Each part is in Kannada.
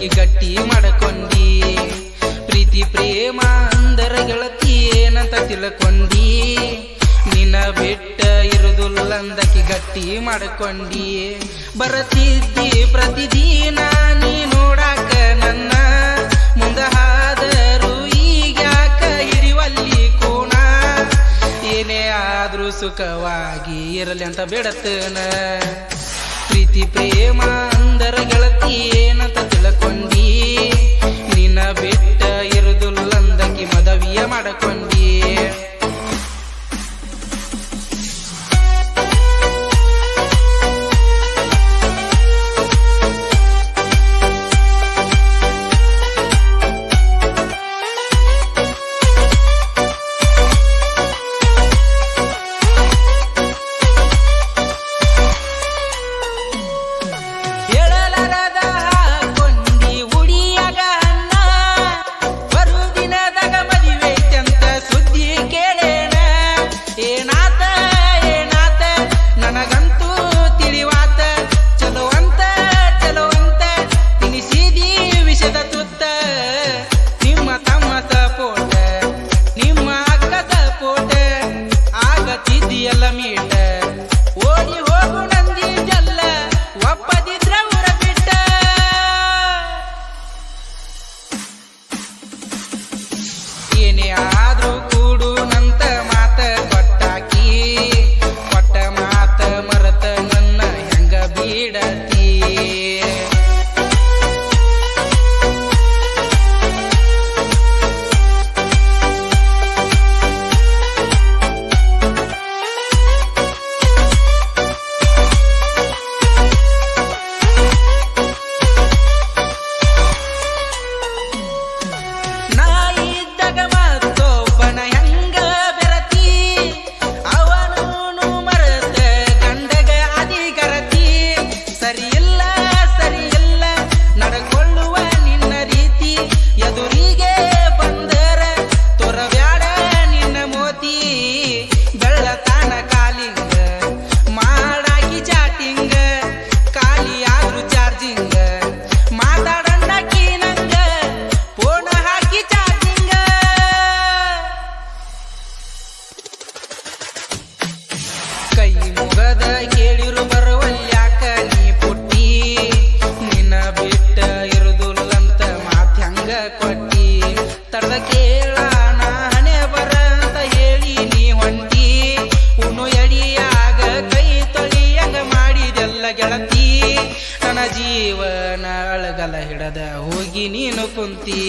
ಇರುದುಲ್ಲಂದಕ್ಕೆ ಗಟ್ಟಿ ಮಾಡಕೊಂಡಿ. ಪ್ರೀತಿ ಪ್ರೇಮ ಅಂದರ ಗೆಳತಿ ಏನಂತ ತಿಳ್ಕೊಂಡಿ. ನಿನ್ನ ಬಿಟ್ಟ ಇರುದುಲ್ಲಂದಕ್ಕೆ ಗಟ್ಟಿ ಮಾಡಕೊಂಡಿ. ಬರತಿದ್ದಿ ಪ್ರತಿದಿನ ನೀ ನೋಡಾಕ ನನ್ನ ಮುಂದ ಹಾದರು ಈಗ್ಯಾಕ ಹಿಡಿವಲ್ಲಿ ಕೋಣ. ಏನೇ ಆದ್ರೂ ಸುಖವಾಗಿ ಇರಲಿ ಅಂತ ಬೇಡತನ. ಪ್ರೀತಿ ಪ್ರೇಮ ಅಂದರ ಗೆಳತಿ ಏನಂತ ತಿಳ್ಕೊಂಡಿ. ನಿನ್ನ ಬಿಟ್ಟ ಇರುದುಲ್ಲಂದಕ್ಕೆ ಮದವಿಯ ಮಾಡಕೊಂಡಿ. ಏನೇ ಆದ್ರೂ ಕೂಡು ನಂತ ಮಾತ ಕೊಟ್ಟಾಕಿ. ಕೊಟ್ಟ ಮಾತ ಮರತ ನನ್ನ ಹೆಂಗ ಬೀಡತಿ. ಕೈ ಮುಗದ ಕೇಳಿರು ಬರುವಲ್ಯಾಕ ನೀ ಪುಟ್ಟಿ. ನಿನ್ನ ಬಿಟ್ಟ ಇರುದುಲ್ಲಂತ ಮಾತ್ ಹೆಂಗ ಕೊಟ್ಟಿ. ತಡದ ಕೇಳಾನ ಹಣೆ ಬರ ಅಂತ ಹೇಳಿ ನೀ ಹೊಂಟಿ. ಉಣ್ಣು ಎಡಿಯಾಗ ಕೈ ತೊಳಿಯಂಗ ಮಾಡಿದೆಲ್ಲ ಗೆಳತಿ. ನನ್ನ ಜೀವನ ಅಳಗಲ ಹಿಡದ ಹೋಗಿ ನೀನು ಕುಂತಿ.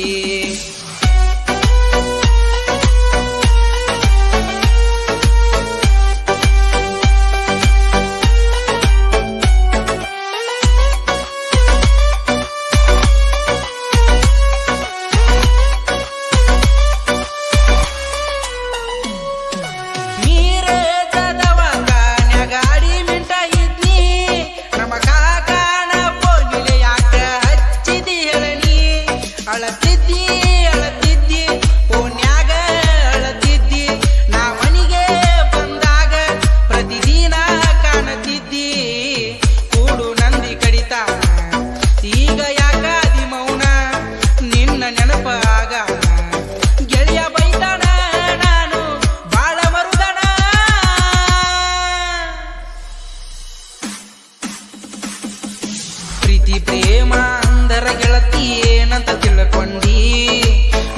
ಅಳತಿದ್ದಿ ಅಳತಿದ್ದಿ ಓನ್ಯಾಗ ಅಳತಿದ್ದಿ. ನಾ ಮನಿಗೆ ಬಂದಾಗ ಪ್ರತಿದಿನ ಕಾಣತಿದ್ದಿ. ಕೂಡು ನಂದಿ ಕಡಿತಾನ ಈಗ ಯಾಕಾದಿ ಮೌನ. ನಿನ್ನ ನೆನಪ ಆಗ ಗೆಳೆಯ ಬೈತಾನ ನಾನು ಬಾಳ ಮರುದನ. ಪ್ರೀತಿ ಪ್ರೇಮ ಅಂದರ ಗೆಳತಿ ಏನಂತ ತಿಳ್ಕೊಂಡಿ.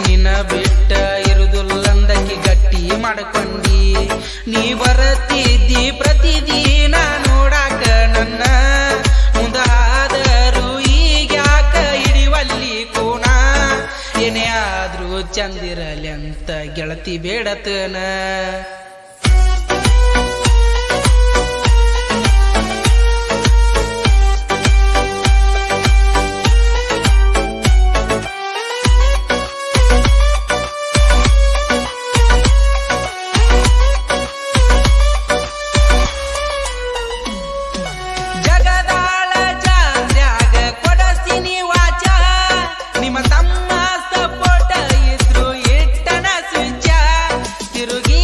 ನಿನ್ನ ಬಿಟ್ಟ ಇರುದುಲ್ಲಂದಕ್ಕೆ ಗಟ್ಟಿ ಮಾಡಕೊಂಡಿ. ನೀ ಬರತಿದ್ದಿ ಪ್ರತಿದಿನ ನೋಡಾಕ ನನ್ನ ಮುಂದಾದರೂ ಈಗ್ಯಾಕ ಹಿಡಿವಲ್ಲಿ ಕೋಣ. ಏನೇ ಆದ್ರೂ ಚಂದಿರಲಿ ಅಂತ ಗೆಳತಿ ಬೇಡತನ. ತಿರುಗಿ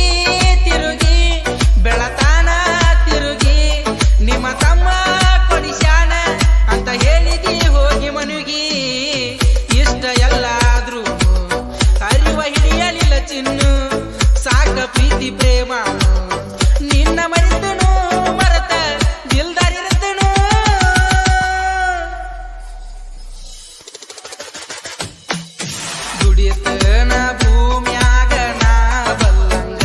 ದುಡಿತನ ಭೂಮ್ಯಾಗ ನಾ ಬಲ್ಲಂಗ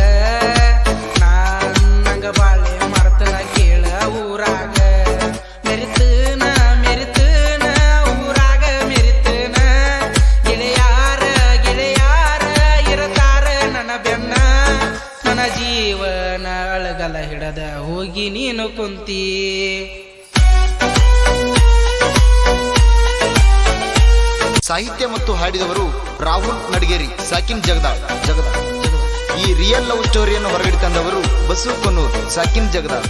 ನಂಗ ಬಾಳೆ ಮಾಡ್ತನ ಕೇಳ ಊರಾಗ ಮೆರಿತನ ಮೆರಿತನ ಊರಾಗ ಮೆರಿತನ ಗೆಳೆಯಾರ ಗೆಳೆಯಾರ ಇರತಾರ ನನ್ನ ಬೆನ್ನ ನನ್ನ ಜೀವನ ಅಳಗಲ ಹಿಡದ ಹೋಗಿ ನೀನು ಕುಂತಿ. ಸಾಹಿತ್ಯ ಮತ್ತು ಹಾಡಿದವರು ರಾಹುಲ್ ನಡಗೇರಿ, ಸಾಕಿನ್ ಜಗದಾಳ್. ಈ ರಿಯಲ್ ಲವ್ ಸ್ಟೋರಿಯನ್ನು ಹೊರಗಡೆ ತಂದವರು ಬಸು ಕೊನ್ನೂರ್, ಸಾಕಿನ್ ಜಗದಾಳ್.